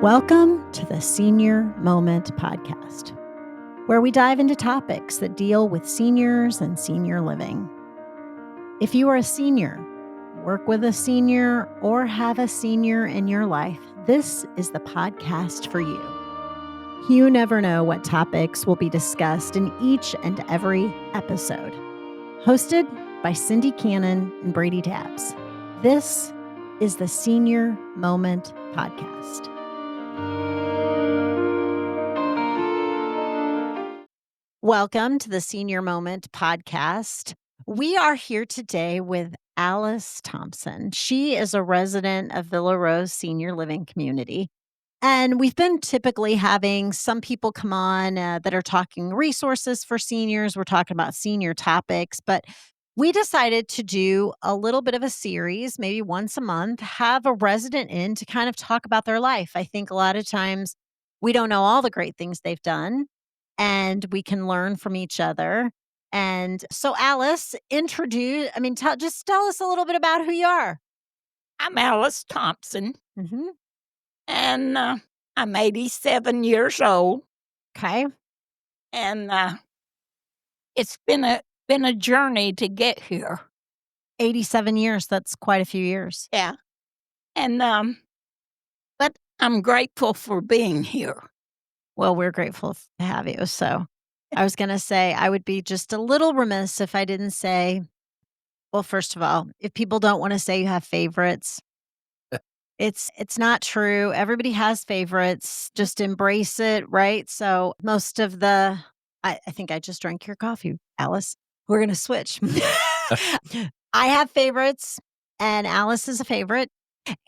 Welcome to the Senior Moment podcast, where we dive into topics that deal with seniors and senior living. If you are a senior, work with a senior, or have a senior in your life, this is the podcast for you. You never know what topics will be discussed in each and every episode. Hosted by Cindy Cannon and Brady Tabbs. This is the Senior Moment podcast. Welcome to the Senior Moment podcast. We are here today with Alice Thompson. She is a resident of Villa Rose Senior Living Community. And we've been typically having some people come on that are talking resources for seniors. We're talking about senior topics, but we decided to do a little bit of a series, maybe once a month, have a resident in to kind of talk about their life. I think a lot of times we don't know all the great things they've done, and we can learn from each other. And so, Alice, just tell us a little bit about who you are. I'm Alice Thompson, Mm-hmm. and I'm 87 years old, Okay. and it's been a journey to get here. 87 years. That's quite a few years. Yeah, and but I'm grateful for being here. Well, we're grateful to have you. So I was going to say, I would be just a little remiss if I didn't say, well, first of all, if people don't want to say you have favorites, it's not true. Everybody has favorites. Just embrace it, right? So most of I think I just drank your coffee, Alice. We're going to switch. I have favorites, and Alice is a favorite.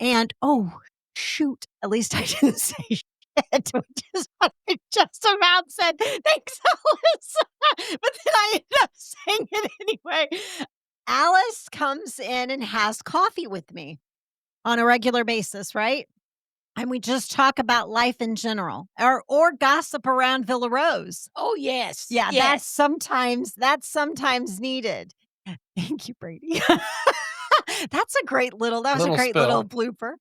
And oh, shoot, at least I didn't say shit, which is what I just about said. Thanks, Alice. But then I ended up saying it anyway. Alice comes in and has coffee with me on a regular basis, right? And we just talk about life in general or gossip around Villa Rose. Oh yes, Yeah, yes. that's sometimes needed. Thank you, Brady. That was a great little blooper.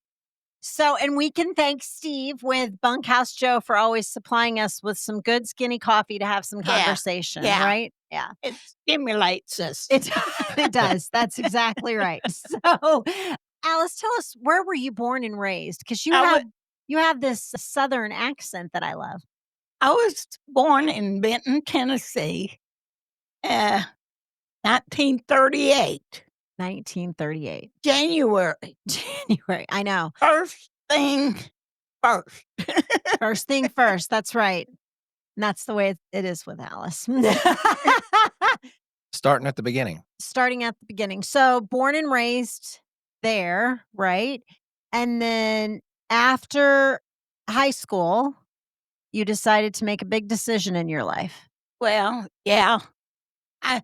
So, and we can thank Steve with Bunkhouse Joe for always supplying us with some good skinny coffee to have some conversation, right? Yeah. It stimulates us. It does. That's exactly right. So, Alice, tell us, where were you born and raised? Because you have this Southern accent that I love. I was born in Benton, Tennessee, 1938. 1938. January. I know. First thing first. First thing first. That's right. And that's the way it is with Alice. Starting at the beginning. So born and raised there, right? And then after high school, you decided to make a big decision in your life. Well, yeah. I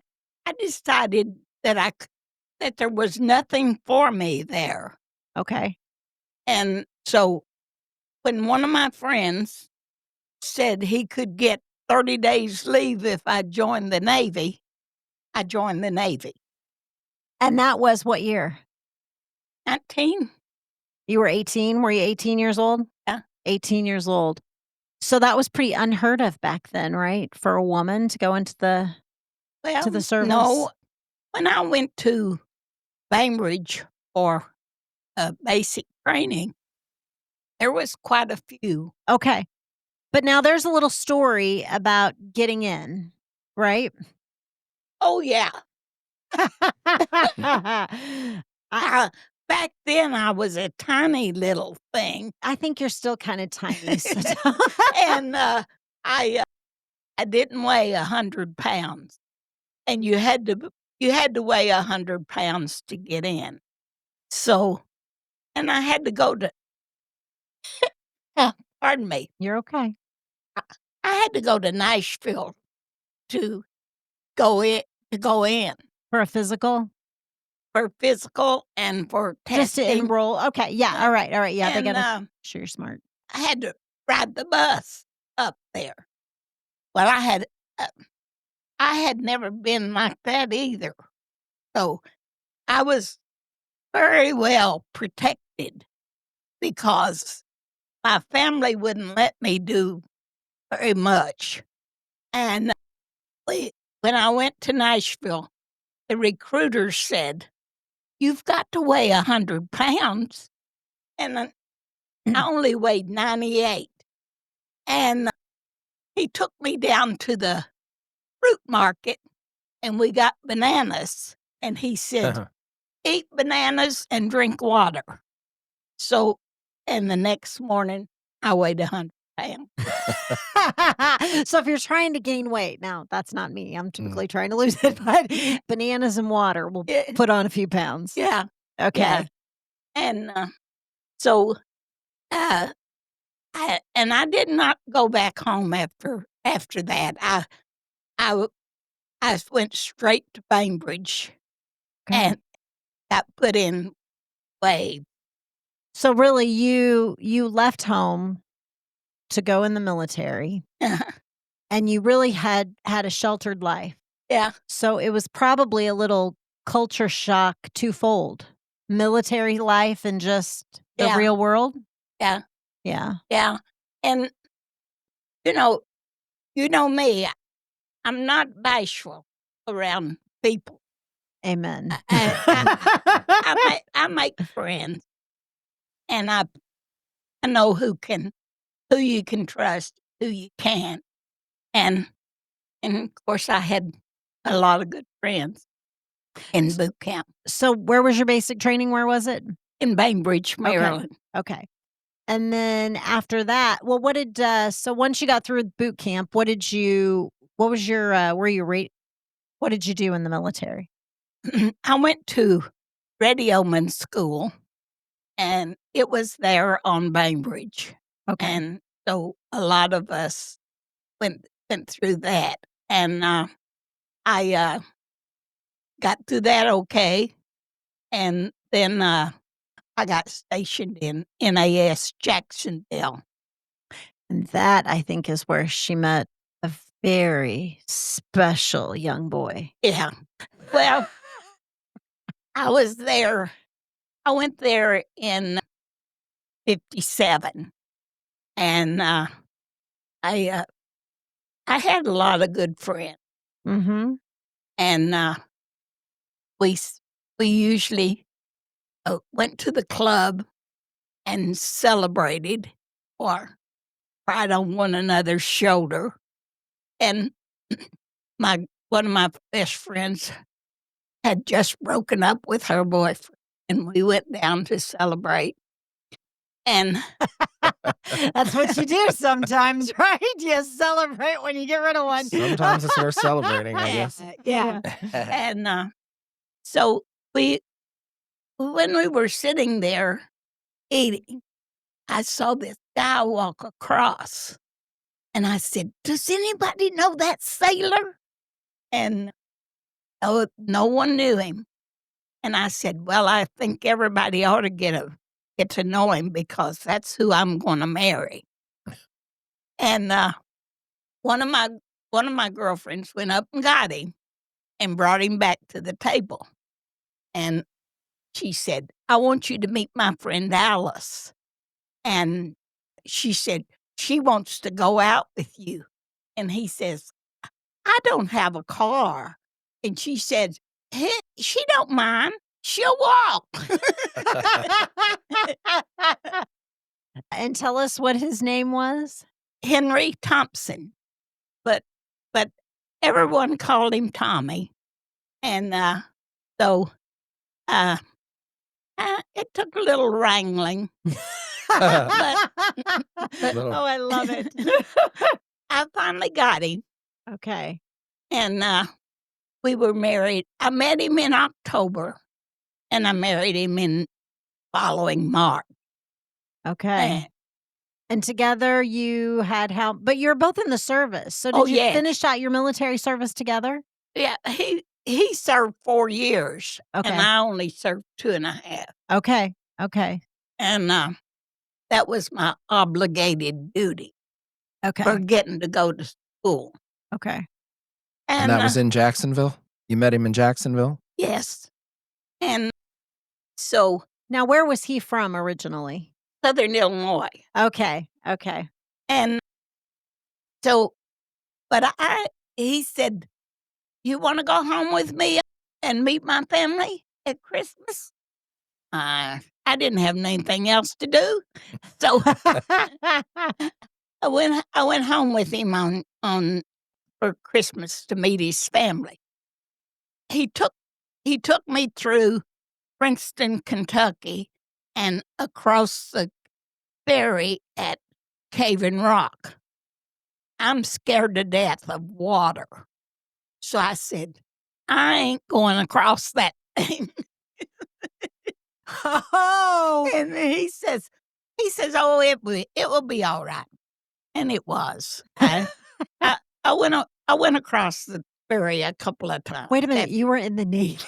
decided that there was nothing for me there. Okay. And so when one of my friends said he could get 30 days leave if I joined the Navy, I joined the Navy. And that was what year? 19. You were 18? Were you 18 years old? Yeah. 18 years old. So that was pretty unheard of back then, right? For a woman to go into the service? No. When I went to Bainbridge for basic training, there was quite a few. Okay. But now there's a little story about getting in, right? Oh, yeah. Back then, I was a tiny little thing. I think you're still kind of tiny. And I didn't weigh 100 pounds. And you had to weigh 100 pounds to get in. So, and I had to go to, pardon me. You're okay. I had to go to Nashville to go in. For a physical? For physical and for testing. Just to enroll. Okay. Yeah. All right. Yeah. And, they got to sure you're smart. I had to ride the bus up there. Well, I had never been like that either. So I was very well protected because my family wouldn't let me do very much, and we when I went to Nashville, the recruiter said, "You've got to weigh 100 pounds," and I only weighed 98, and he took me down to the fruit market, and we got bananas, and he said, Uh-huh. "Eat bananas and drink water." So and the next morning, I weighed 100 pounds. So if you're trying to gain weight, now that's not me. I'm Mm. typically trying to lose it, but bananas and water will Yeah, put on a few pounds. yeah, yeah, Okay. and, so, uh, I did not go back home after that. I w I went straight to Bainbridge Okay. and got put in WAVE. So really you left home to go in the military and you really had a sheltered life. Yeah, So it was probably a little culture shock twofold. Military life and just the yeah, real world? yeah, Yeah. yeah, and, you know you know me, I'm not bashful around people. Amen. I make friends, and I know who you can trust, who you can't, and of course, I had a lot of good friends in boot camp So where was your basic training? Where was it? in Bainbridge, Okay. Maryland. Okay. And then after that, well, what did so once you got through boot camp, what was your were you rate what did you do in the military? I went to radioman school, and it was there on Bainbridge, Okay. and so a lot of us went through that, and, I, got through that okay, and then, I got stationed in NAS Jacksonville. And that I think is where she met a very special young boy. Yeah. Well, I was there I went there in '57, and, I, uh, I had a lot of good friends, Mhm. and, we s we usually, went to the club and celebrated or cried on one another's shoulder, and my one of my best friends had just broken up with her boyfriend, and we went down to celebrate, and That's what you do sometimes, right? You celebrate when you get rid of one. Sometimes it's worth celebrating, I guess. yeah, and, so we when we were sitting there eating, I saw this guy walk across, and I said, "Does anybody know that sailor?" And no one knew him, and I said, "Well, I think everybody ought to get to know him because that's who I'm gonna marry." And, one of my one of my girlfriends went up and got him and brought him back to the table, and she said, "I want you to meet my friend Alice." And she said, "She wants to go out with you." And he says, "I don't have a car." And she said, She don't mind. She'll walk." And tell us what his name was? Henry Thompson, but but everyone called him Tommy. And, so, uh, it took a little wrangling, but Little Oh, I love it. I finally got him, Okay. and, we were married. I met him in October, and I married him in following March. Okay. Eh, And together you had how but you're both in the service. So oh, did you yes. finish out your military service together? Yeah, he served 4 years, and Okay. I only served 2.5, Okay. Okay. and, that was my obligated duty for Okay. getting to go to school, Okay. And and, that was in Jacksonville? You met him in Jacksonville? yes, and so Now where was he from originally? Southern Illinois. Okay, okay. And so, but he said, "You wanna go home with me and meet my family at Christmas?" I didn't have anything else to do, so I went home with him on for Christmas to meet his family. He took he took me through Princeton, Kentucky, and across the ferry at Cave and Rock. I'm scared to death of water. So I said, "I ain't going across that thing." Oh. And "Oh, it will be all right." And it was. I went across the ferry a couple of times. Wait a minute, you were in the Navy.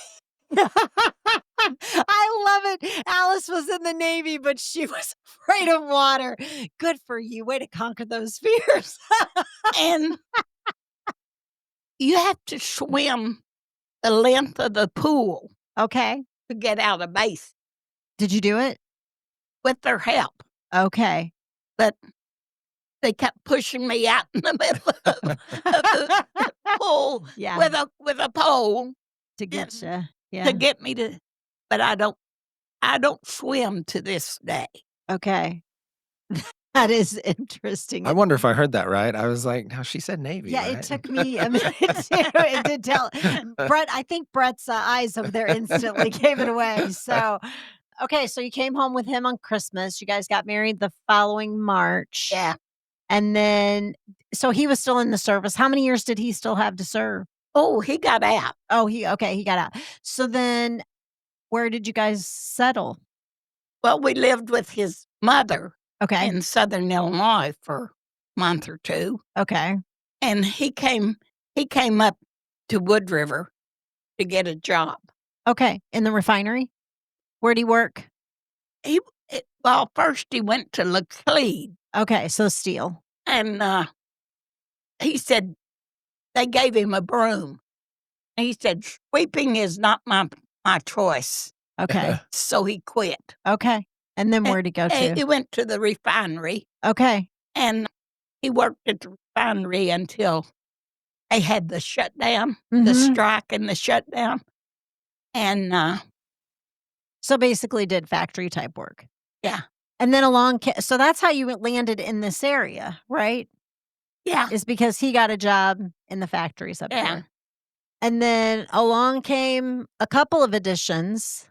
I love it. Alice was in the Navy, but she was afraid of water. Good for you. Way to conquer those fears. And you have to swim the length of the pool Okay. to get out of base Did you do it? with their help. Okay. But they kept pushing me out in the middle of the pool Yeah. with a pole To get you. to Yeah. get me to. But I don't swim to this day. Okay. That is interesting. I wonder if I heard that right. I was like, "No, she said Navy, Yeah, right?" it took me a minute too. It did tell Brett. I think Brett's eyes over there instantly gave it away. So, okay, so you came home with him on Christmas. You guys got married the following March, Yeah. and then so he was still in the service. How many years did he still have to serve? Oh, he got out. Oh, he got out. So then, where did you guys settle? Well, we lived with his mother Okay, in Southern Illinois for a month or two, okay, and he came up to Wood River to get a job. okay. In the refinery, where'd he work? Well, first he went to Laclede, Okay, so steel. and he said they gave him a broom. And he said, "Sweeping is not my choice." Okay, So he quit. okay. And then where'd he go He to? went to the refinery, Okay. and he worked at the refinery until they had the shutdown, the Mhm. strike and the shutdown. And, So basically did factory type work. yeah, And then so that's how you landed in this area, right? yeah, Is because he got a job in the factories up yeah. there. And then along came a couple of additions.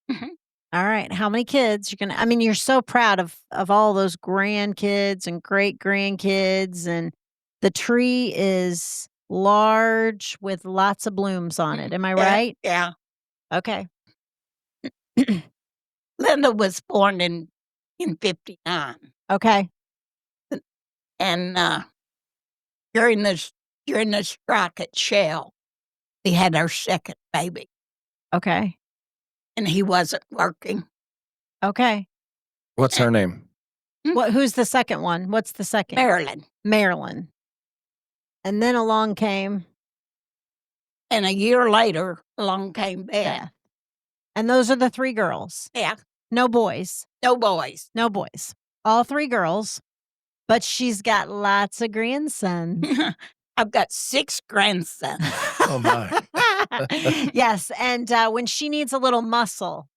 Mhm. All right, how many kids you're gonna I mean, you're so proud of all those grandkids and great-grandkids, and the tree is large with lots of blooms on it. Am I Yeah, right? yeah. Okay. Linda was born in '59, Okay. and, during the strike at Shell, we had our second baby, Okay. and he wasn't working. Okay. What's her name? Who's the second one? What's the second? Maryland. Marilyn. And then along came And a year later, along came Beth. Beth. And those are the 3 girls. Yeah, No boys. no boys. No boys. All 3 girls, but she's got lots of grandsons. I've got 6 grandsons. Oh, my. Yes, and, when she needs a little muscle,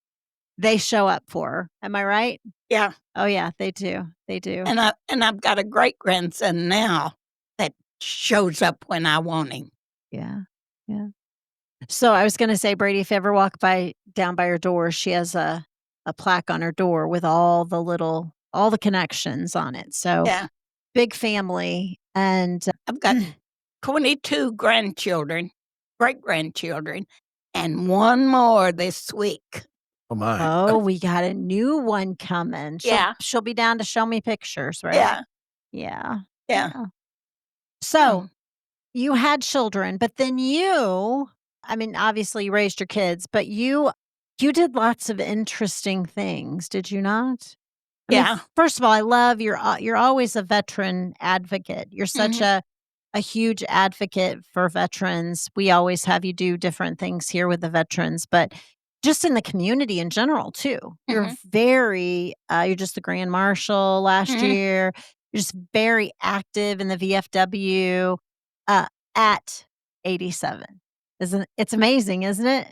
they show up for her. Am I right? Yeah, Oh, yeah, they do. They do. and I've got a great-grandson now that shows up when I want him. Yeah, yeah. So I was gonna say, Brady, if you ever walk down by her door, she has a plaque on her door with all the connections on it. So Yeah, big family, and I've got 22 grandchildren, great-grandchildren, and 1 more this week. Oh, my. oh, we got a new one coming. Yeah. She'll be down to show me pictures, right? Yeah, Yeah. yeah. So you had children, but then I mean, obviously you raised your kids, but you did lots of interesting things, did you not? I mean, Yeah. first of all, I love you're always a veteran advocate. You're such Mhm. a huge advocate for veterans. We always have you do different things here with the veterans, but just in the community in general too. You're Mhm. very, you're just the grand marshal last Mhm. year. You're just very active in the VFW, uh, at 87. It's amazing, isn't it?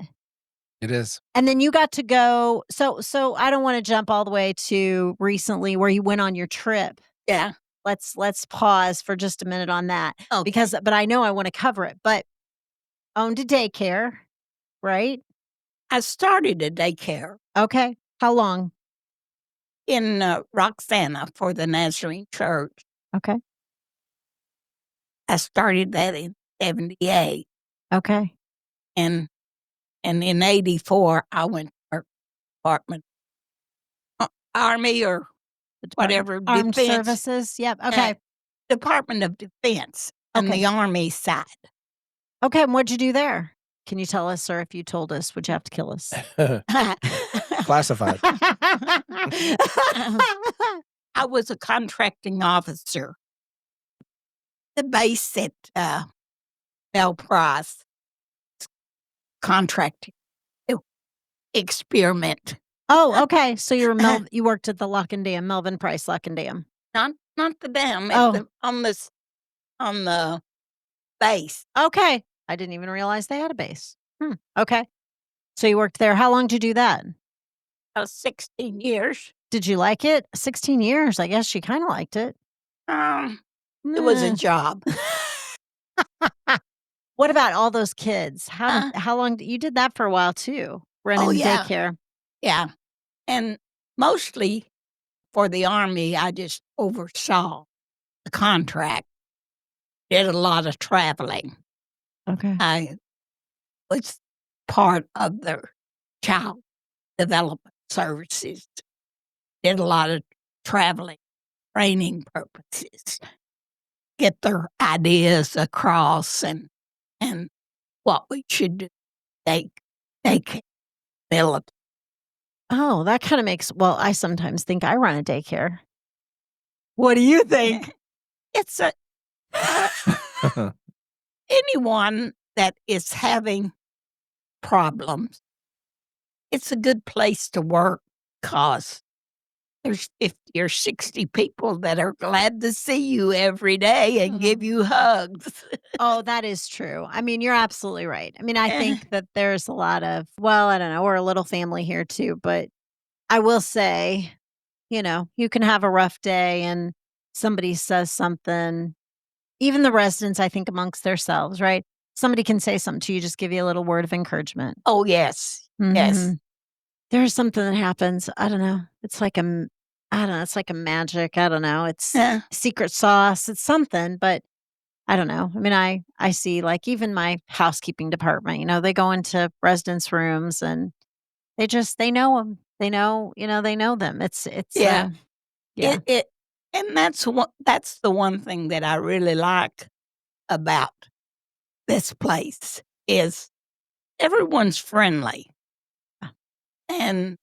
It is. And then you got to go so I don't wanna jump all the way to recently where you went on your trip. Yeah. Let's pause for just a minute on that Okay. but I know I wanna cover it, but owned a daycare, right? I started a daycare Okay. How long? in, Roxana for the Nazarene Church. Okay. I started that in '78, Okay. and in '84, I went to our department, Army or Department whatever, Armed Defense, Services, yep, uh, okay. Department of Defense on Okay. the Army side. Okay, and what'd you do there? Can you tell us, or if you told us, would you have to kill us? Classified. I was a contracting officer. The base at, Bell Price contracting e experiment. Oh, okay, so you worked at the Lock and Dam, Melvin Price Lock and Dam. Not the dam, at Oh, the on the base, okay. I didn't even realize they had a base. Okay. So you worked there. How long did you do that? 16 years. Did you like it? 16 years, I guess you kinda liked it. Um, it was a Meh. job. What about all those kids? Uh, How long you did that for a while too, oh, running yeah, daycare? yeah, and mostly for the Army, I just oversaw the contract, did a lot of traveling. Okay. I was part of the child development services, did a lot of traveling, training purposes, get their ideas across and what we should do. They military. Oh, that kinda makes well, I sometimes think I run a daycare. What do you think? It's a uh, anyone that is having problems, it's a good place to work 'cause there's 50 or 60 people that are glad to see you every day and give Mhm. you hugs. Oh, that is true. I mean, you're absolutely right. I mean, I Eh, think that there's a lot of well, I don't know, we're a little family here too, but I will say, you can have a rough day and somebody says something, even the residents, I think, amongst themselves, right? Somebody can say something to you, just give you a little word of encouragement. oh, yes, yes. Mhm. There's something that happens, I don't know, it's like I don't know, it's like a magic, I don't know, it's Eh, secret sauce, it's something, but I don't know. I mean, I see, like, even my housekeeping department, they go into residents' rooms and they know them. They know, they know them. yeah, Yeah. it and that's the one thing that I really like about this place is everyone's friendly, and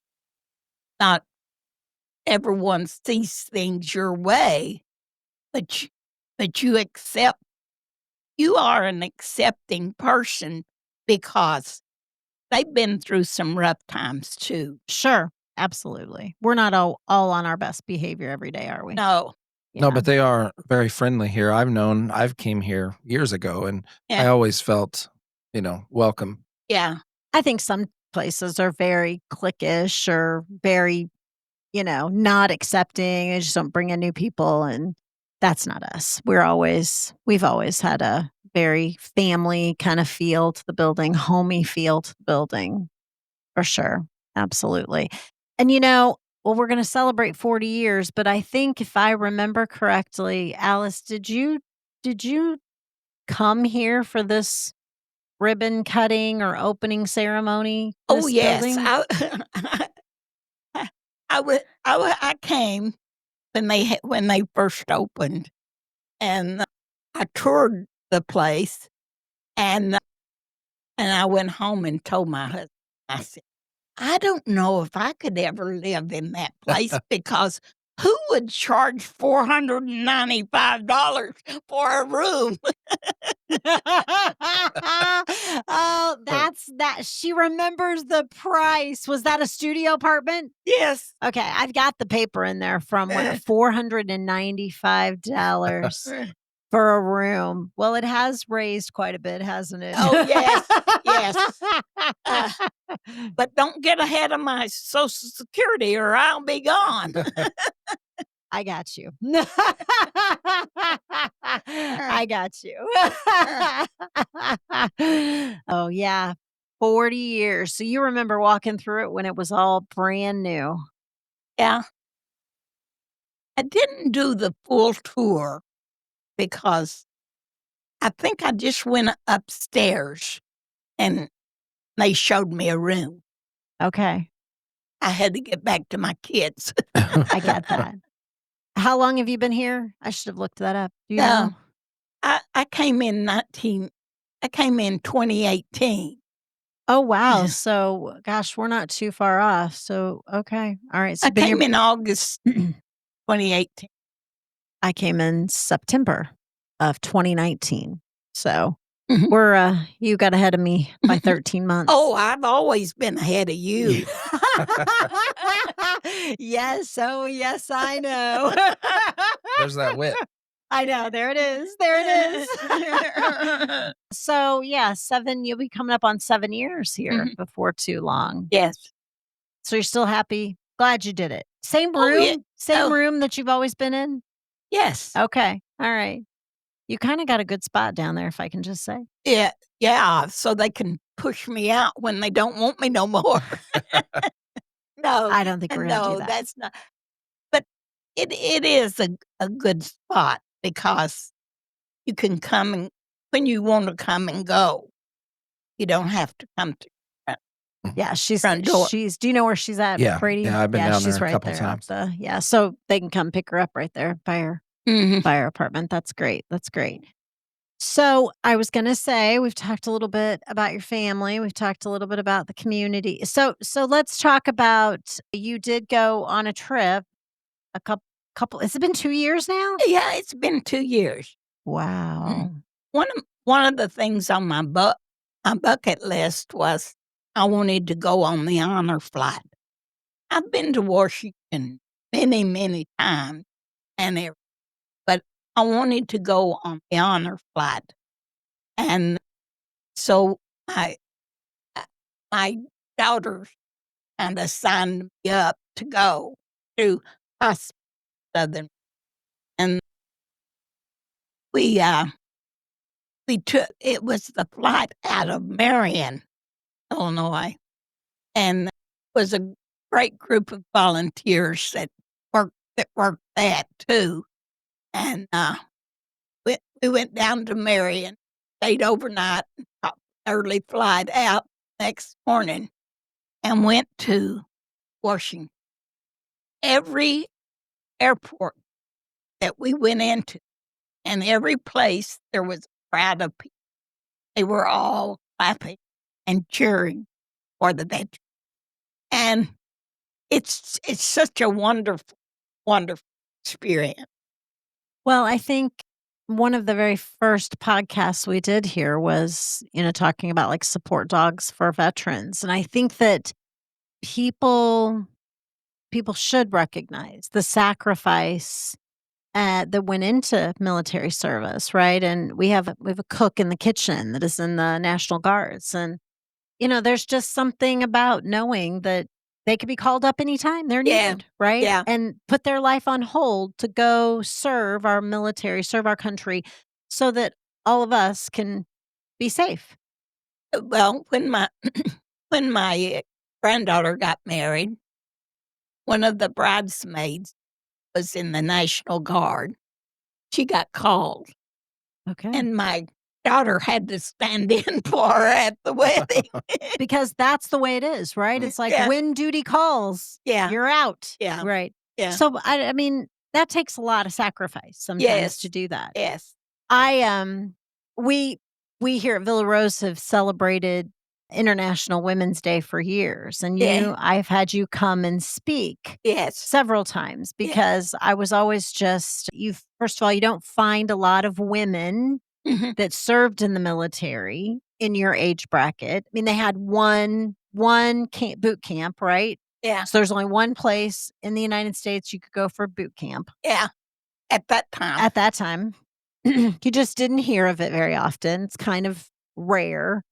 not everyone sees things your way, but you accept you are an accepting person because they've been through some rough times too. Sure. Absolutely. We're not all on our best behavior every day, are we? No. No, Yeah. but they are very friendly here. I've came here years ago, and I Yeah, always felt, welcome. yeah, I think some places are very cliquish or very, not accepting. They just don't bring in new people, and that's not us. We've always had a very family kind of feel to the building, homey feel to the building. For sure. Absolutely. And well, we're gonna celebrate 40 years, but I think if I remember correctly, Alice, did you come here for this ribbon cutting or opening ceremony for oh, this yes, building? I came when they first opened, and I toured the place, and I went home and told my husband, I said, "I don't know if I could ever live in that place because who would charge $495 for a room?" Oh, that's that she remembers the price. Was that a studio apartment? Yes. Okay, I've got the paper in there from what, $495 for a room. Well, it has raised quite a bit, hasn't it? Oh, yes. Yes. Uh, but don't get ahead of my Social Security or I'll be gone. I got you. I got you. Oh, yeah. 40 years. So you remember walking through it when it was all brand new. Yeah. I didn't do the full tour because I think I just went upstairs and they showed me a room. Okay. I had to get back to my kids. I get that. How long have you been here? I should have looked that up. Do you Uh, know? I came in 2018. Oh, wow. So, gosh, we're not too far off. So, okay. All right. So, I you've been came here. in August 2018. I came in September of 2019. So, Mhm. you got ahead of me by 13 months. Oh, I've always been ahead of you. Yes. Oh, yes, I know. There's that wit. I know. There it is. There it is. So, yeah, you'll be coming up on 7 years here Mhm. before too long. Yes. So, you're still happy? Glad you did it. Same Oh, yeah. room? Same Oh, room that you've always been in? yes. Okay. All right. You kinda got a good spot down there, if I can just say. Yeah, yeah, so they can push me out when they don't want me no more. No, I don't think we're gonna do no, that. that's not but it is a good spot because you can come and when you wanna come and go, you don't have to come to front Yeah, front door. do you know where she's at, Yeah, Brady? yeah, I've been Yeah, down there she's a right couple there times. so they can come pick her up right there Mhm. by her apartment. That's great, that's great. So, I was gonna say, we've talked a little bit about your family, we've talked a little bit about the community. So let's talk about you did go on a trip a couple has it been 2 years now? Yeah, it's been 2 years. Wow. One of the things on my bucket list was I wanted to go on the honor flight. I've been to Washington many, many times and but I wanted to go on the honor flight, and so uh, my daughter kinda signed me up to go to Hos Southern, and we, uh, we took it was the flight out of Marion, Illinois, and was a great group of volunteers that worked that too, and, we went down to Marion, stayed overnight, got early flight out next morning, and went to Washington. Every airport that we went into and every place there was a crowd of people. They were all clapping and cheering for the veteran. And it's such a wonderful, wonderful experience. Well, I think one of the very first podcasts we did here was, talking about like support dogs for veterans. And I think that people people should recognize the sacrifice that went into military service, right? And we have a cook in the kitchen that is in the National Guards, and there's just something about knowing that they could be called up anytime they're Yeah, needed, right? yeah. And put their life on hold to go serve our military, serve our country so that all of us can be safe. Well, when my granddaughter got married, one of the bridesmaids was in the National Guard. She got called, Okay. and my daughter had to stand in for her at the wedding. Because that's the way it is, right? It's like Yeah, when duty calls, yeah, you're out. yeah, Right. yeah. So I mean, that takes a lot of sacrifice sometimes to Yes, do that. yes, I we we here at Villa Rose have celebrated International Women's Day for years, and yeah, I've had you come and speak yes, several times yeah, because I was always just you first of all, you don't find a lot of women Mhm. that served in the military in your age bracket. I mean, they had one boot camp, right? Yeah, So there's only one place in the United States you could go for boot camp yeah, at that time. at that time. You just didn't hear of it very often. It's kind of rare,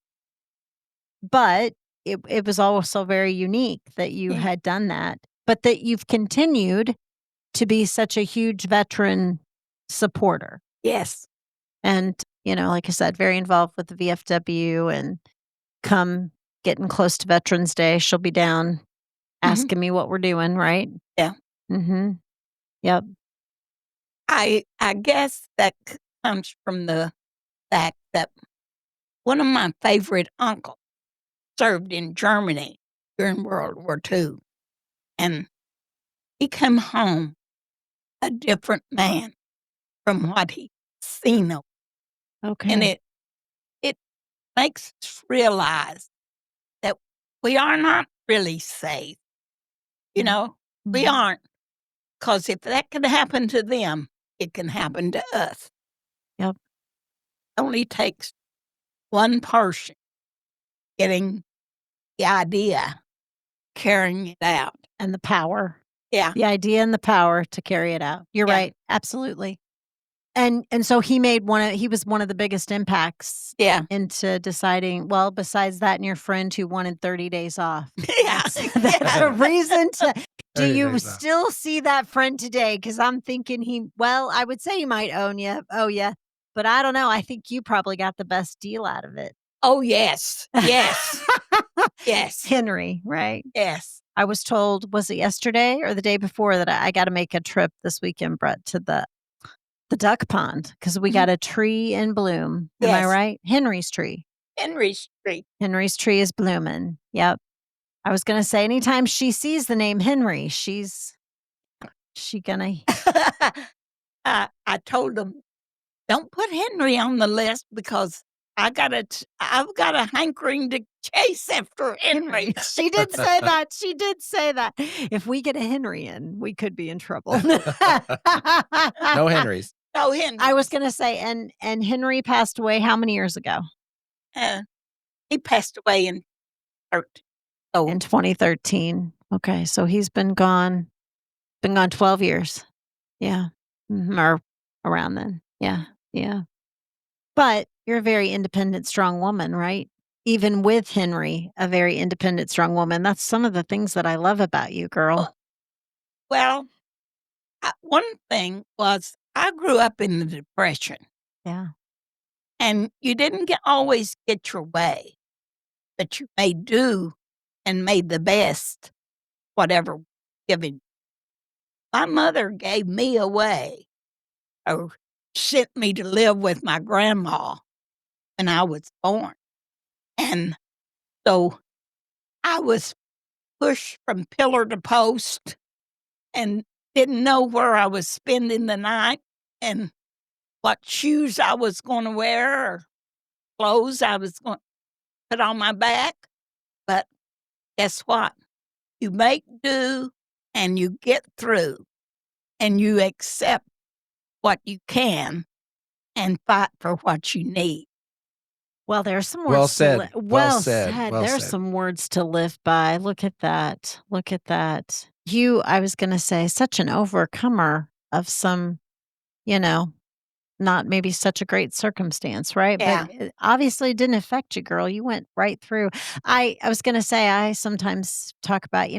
but it was also very unique that you Yeah. had done that, but that you've continued to be such a huge veteran supporter. Yes. And, like I said, very involved with the VFW, and come getting close to Veterans Day, she'll be down Mhm. asking me what we're doing, right? Yeah. Mhm. Yep. I guess that comes from the fact that one of my favorite uncles served in Germany during World War II, and he came home a different man from what he'd seen of, and Okay. it makes us realize that we are not really safe, you Mm. know? We Mhm. aren't, 'cause if that can happen to them, it can happen to us. Yep. Only takes one person getting the idea, carrying it out. And the power. Yeah, The idea and the power to carry it out. You're yeah, right. Absolutely. And so he was one of the biggest impacts yeah, into deciding, well, besides that and your friend who wanted 30 days off. yeah, That's yeah. a reason to. Do 30 you days off. still see that friend today? Because I'm thinking I would say he might owe you, but I don't know. I think you probably got the best deal out of it. Oh, yes, yes, yes, Henry, right? yes. I was told, was it yesterday or the day before, that I gotta make a trip this weekend, Brett, to the duck pond, because we Mhm. got a tree in bloom. Am I Yes, right? Henry's tree. Henry Street. Henry's tree is blooming. Yep. I was gonna say anytime she sees the name Henry, she gonna. I told them, "Don't put Henry on the list because I've got a hankering to chase after Henry." She did say that. She did say that. If we get a Henry in, we could be in trouble. No Henrys. No I was Henrys. gonna say, and Henry passed away how many years ago? Uh, he passed away in 13. In Oh, 2013. Okay, so he's been gone 12 years. Yeah. Or around then. Yeah. Yeah. But you're a very independent, strong woman, right? Even with Henry, a very independent, strong woman. That's some of the things that I love about you, girl. well, one thing was I grew up in the Depression, Yeah. and you didn't always get your way, but you made do and made the best whatever given. My mother gave me away or sent me to live with my grandma when I was born, and so I was pushed from pillar to post and didn't know where I was spending the night and what shoes I was gonna wear or clothes I was gonna put on my back, but guess what? You make do and you get through, and you accept what you can and fight for what you need. Well, there's some Well words to said. Well well said. said. Well There's said. some words to live by. Look at that. Look at that. I was gonna say, such an overcomer of some, you know, not maybe such a great circumstance, right? But Yeah. it obviously didn't affect you, girl. You went right through. I was gonna say, I sometimes talk about,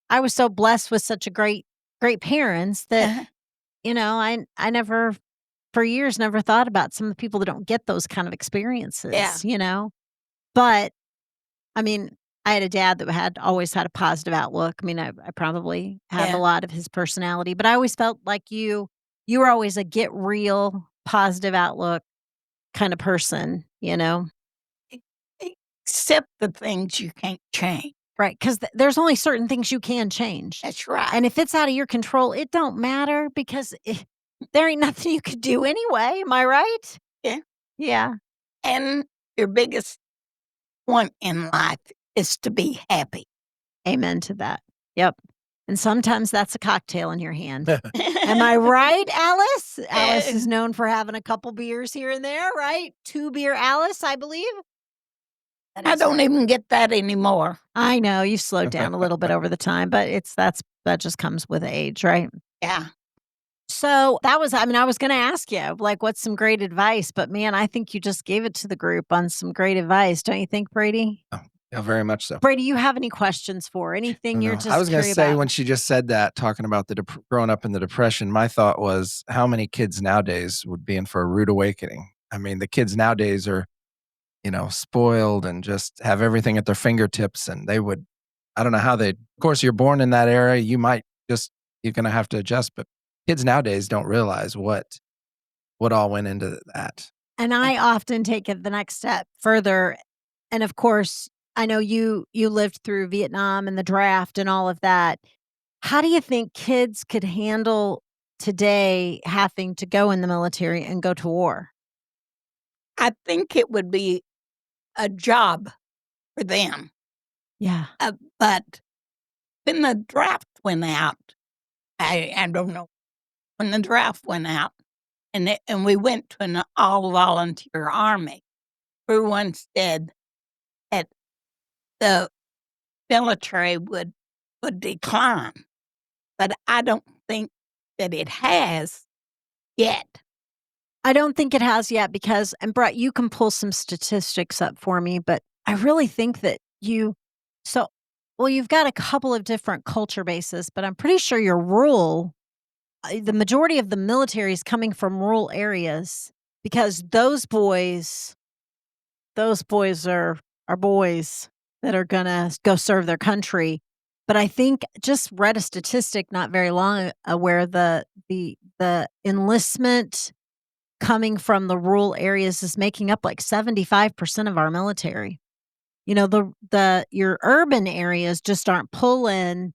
I was so blessed with such a great parents that, Uh-huh. I never for years never thought about some of the people that don't get those kind of Yeah. experiences. But I mean, I had a dad that had always had a positive outlook. I mean, I probably have a Yeah. lot of his personality, but I always felt like you were always a get real, positive outlook kind of person. E Accept the things you can't change. Right? Because there's only certain things you can change, That's right. and if it's out of your control, it don't matter because there ain't nothing you could do anyway. Am I right? Yeah. Yeah. And your biggest point in life is to be happy. Amen to that. Yep. And sometimes that's a cocktail in your hand. Am I right, Alice? Alice is known for having a couple beers here and there, right? 2 beer Alice, I believe. I don't even get that anymore. I know you slowed down a little bit over the time, but that just comes with age, right? Yeah. So that was, I mean, I was going to ask you, like, what's some great advice? But man, I think you just gave it to the group on some great advice. Don't you think, Brady? Oh, yeah, very much so. Brady, you have any questions for anything you're No, just I was gonna curious say about? when she just said that, talking about the growing up in the depression, my thought was how many kids nowadays would be in for a rude awakening. I mean, the kids nowadays are, spoiled and just have everything at their fingertips, and they would, I don't know how they, of course, you're born in that era, you're gonna have to adjust, but kids nowadays don't realize what all went into that. And I often take it the next step further. And of course, I know you lived through Vietnam and the draft and all of that. How do you think kids could handle today having to go in the military and go to war? I think it would be a job for them. Yeah. But when the draft went out, I don't know, when the draft went out and we went to an all-volunteer army, everyone said that the military would decline, but I don't think that it has yet. I don't think it has yet because, and Brett, you can pull some statistics up for me, but I really think that so, well, you've got a couple of different culture bases, but I'm pretty sure you're rural. The majority of the military is coming from rural areas because those boys are boys that are gonna go serve their country. But I think just read a statistic not very long where the enlistment coming from the rural areas is making up like 75% of our military. Your urban areas just aren't pulling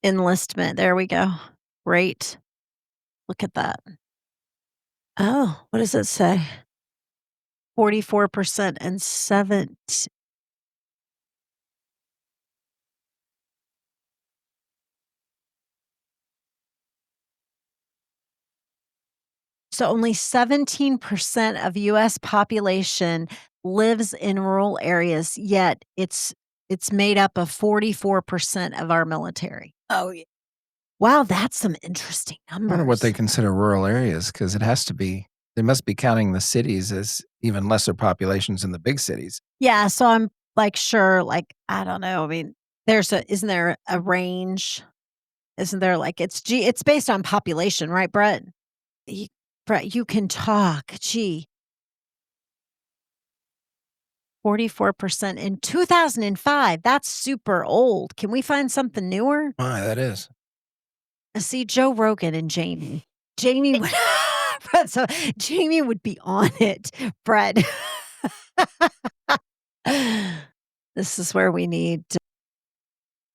enlistment. There we go. Great. Look at that. Oh, what does it say? 44% and 7. So only 17% of US population lives in rural areas, yet it's made up of 44% of our military. Oh, yeah. Wow, that's some interesting I wonder what they numbers. consider rural areas because they must be counting the cities as even lesser populations than the big cities. Yeah, so I'm like sure, like I don't know. I mean, isn't there a range? Isn't there like it's based on population, right, Brett? You, Brett, you can talk. Gee, 44% in 2005. That's super old. Can we find something newer? My, that is. See, Joe Rogan and Jamie. Jamie would so Jamie would be on it, Brett. This is where we need to,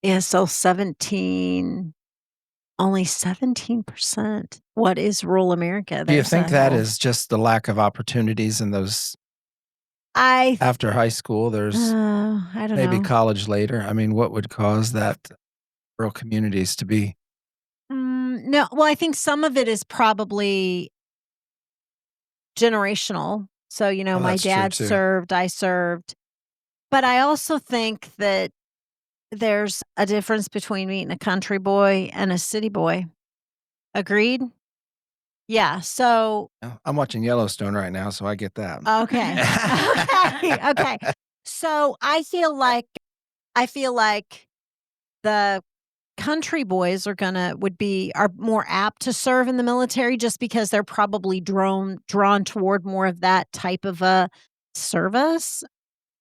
yeah, so 17, only 17%. What is rural America? Do you There's think a that whole is just the lack of opportunities in those I after high school? There's I don't maybe know. college later. I mean, what would cause that rural communities to be? No, well, I think some of it is probably generational. So, Oh, my that's true dad too. served, I served. But I also think that there's a difference between meeting a country boy and a city boy. Agreed? Yeah, so Yeah, I'm watching Yellowstone right now, so I get that. okay. Okay, okay. So, I feel like the country boys are more apt to serve in the military just because they're probably drawn toward more of that type of a service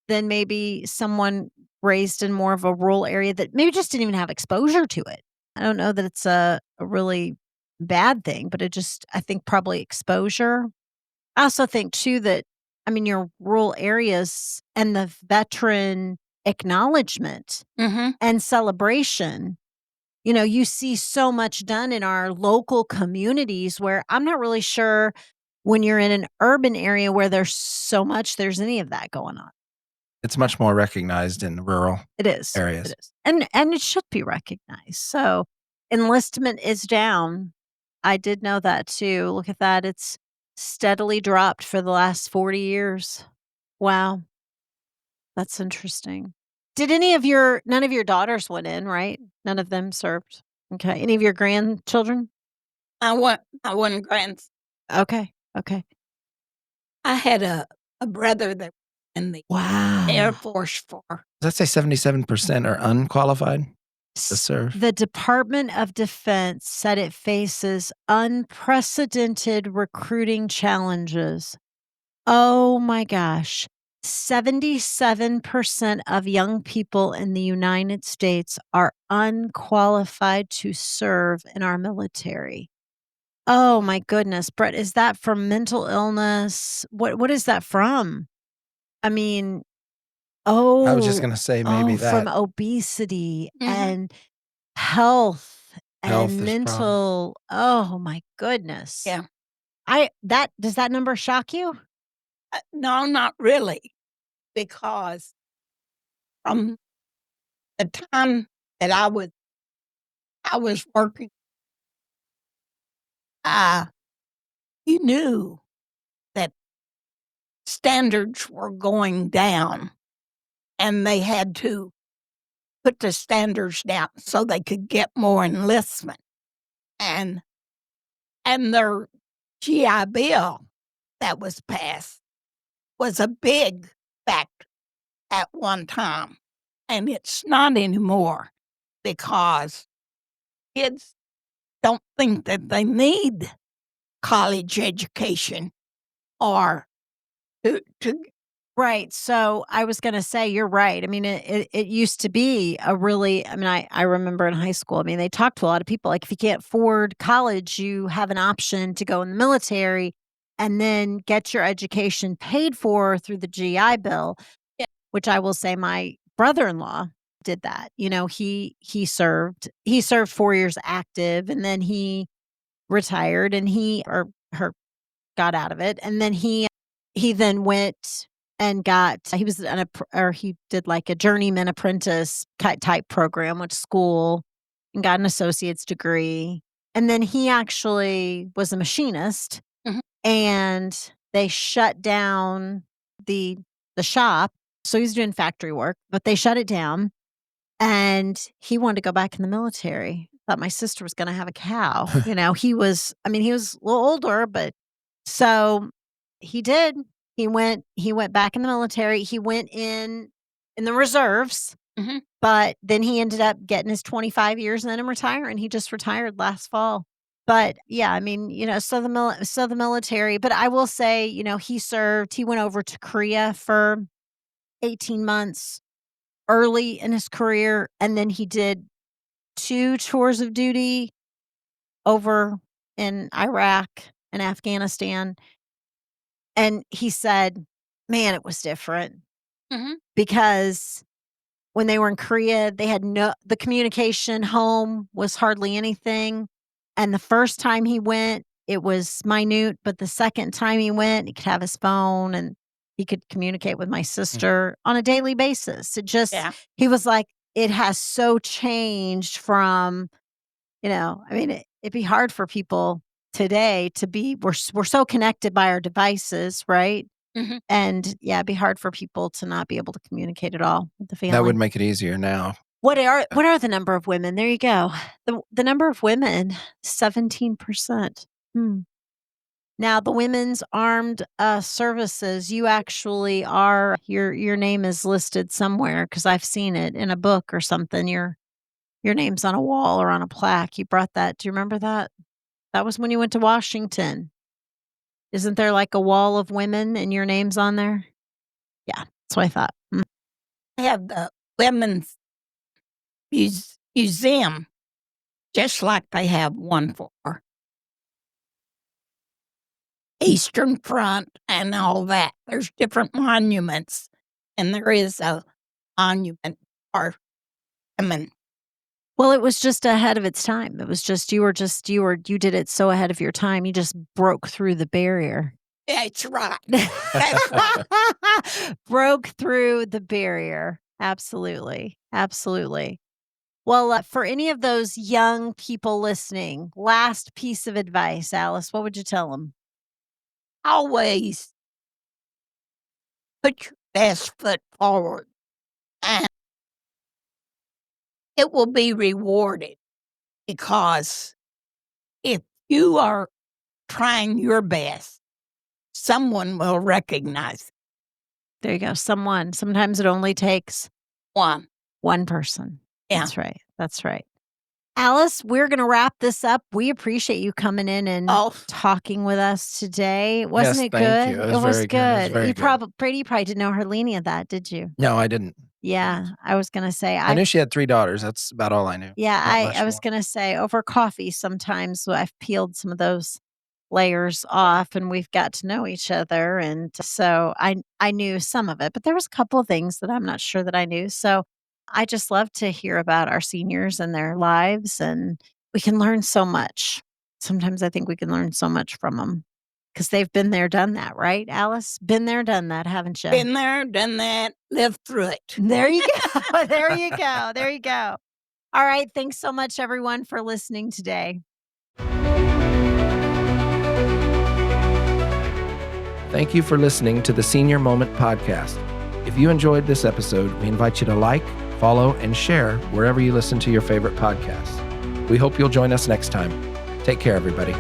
than maybe someone raised in more of a rural area that maybe just didn't even have exposure to it. I don't know that it's a really bad thing, but I think probably exposure. I also think too that, I mean, your rural areas and the veteran acknowledgement Mhm. and celebration, you see so much done in our local communities where I'm not really sure when you're in an urban area where there's any of that going on. It's much more recognized in rural It is. It areas. is. And it should be recognized. So, enlistment is down. I did know that too. Look at that. It's steadily dropped for the last 40 years. Wow, that's interesting. Did none of your daughters went in, right? None of them served? Okay. Any of your grandchildren? I wasn't grand. Okay. Okay. I had a brother that in the Air Wow. Force for Does that say 77% are unqualified to serve? The Department of Defense said it faces unprecedented recruiting challenges. Oh my gosh. 77% of young people in the United States are unqualified to serve in our military. Oh my goodness, Brett, is that from mental illness? What is that from? I mean, I was just gonna say maybe from that obesity Mhm. and health health and is a problem. mental, oh my goodness. Yeah. Does that number shock you? No, not really, because from the time that I was working, uh, you knew that standards were going down, and they had to put the standards down so they could get more enlistment, and their GI Bill that was passed was a big factor at one time, and it's not anymore because kids don't think that they need college education or to Right. So I was going to say, you're right. I mean, it used to be a really, I mean, I remember in high school, I mean, they talked to a lot of people like if you can't afford college, you have an option to go in the military and then get your education paid for through the GI Bill, Yeah. which I will say my brother-in-law did that. You know, he served 4 years active and then he retired and he or her got out of it, and then he then went and got he was an or he did like a journeyman apprentice type program, went to school and got an associate's degree, and then he actually was a machinist, Mhm. and they shut down the the shop, so he's doing factory work, but they shut it down, and he wanted to go back in the military. Thought my sister was gonna have a cow, you know, he was a little older, but so he did. He went back in the military. He went in the reserves, Mhm. but then he ended up getting his 25 years and then retiring. He just retired last fall. But yeah, I mean, you know, so the military, but I will say, you know, he went over to Korea for 18 months early in his career, and then he did 2 tours of duty over in Iraq and Afghanistan, and he said, "Man, it was different," Mhm. because when they were in Korea, they had the communication home was hardly anything, and the first time he went, it was minute, but the second time he went, he could have his phone and he could communicate with my sister on a daily basis. It just Yeah. he was like, "It has so changed from," you know, I mean, it'd be hard for people today to be we're so connected by our devices, right? Mhm. And yeah, it'd be hard for people to not be able to communicate at all with the That would family. make it easier now. What are the number of women? There you go. The number of women, 17%. Hmm. Now the women's armed services, you actually are your name is listed somewhere because I've seen it in a book or something. Your name's on a wall or on a plaque. You brought that. Do you remember that? That was when you went to Washington. Isn't there like a wall of women and your name's on there? Yeah, that's what I thought. Mm. They have the women's museum, just like they have one for Eastern Front and all that. There's different monuments, and there is a monument for women. Well, it was just ahead of its time. It was just you did it so ahead of your time. You just broke through the barrier. That's right. That's right. Broke through the barrier. Absolutely. Absolutely. Well, for any of those young people listening, last piece of advice, Alice, what would you tell them? Always put your best foot forward, and it will be rewarded, because if you are trying your best, someone will recognize it. There you go. Someone. Sometimes it only takes One. one person. Yeah. That's right. That's right. Alice, we're going to wrap this up. We appreciate you coming in and Oh, talking with us today. Wasn't Yes, it thank good? you. It It was was very good. It was good. very You good. probably didn't know her any of that, did you? No, I didn't. Yeah, I was going to say I knew she had 3 daughters. That's about all I knew. yeah, Not I much was more. going to say over coffee sometimes I've peeled some of those layers off and we've got to know each other, and so I knew some of it, but there was a couple of things that I'm not sure that I knew. So I just love to hear about our seniors and their lives, and we can learn so much. Sometimes I think we can learn so much from them because they've been there, done that, right, Alice? Been there, done that, haven't you? been there, done that, lived through it. There you go. There you go. There you go. All right. Thanks so much, everyone, for listening today. Thank you for listening to the Senior Moment Podcast. If you enjoyed this episode, we invite you to like, follow, and share wherever you listen to your favorite podcasts. We hope you'll join us next time. Take care, everybody.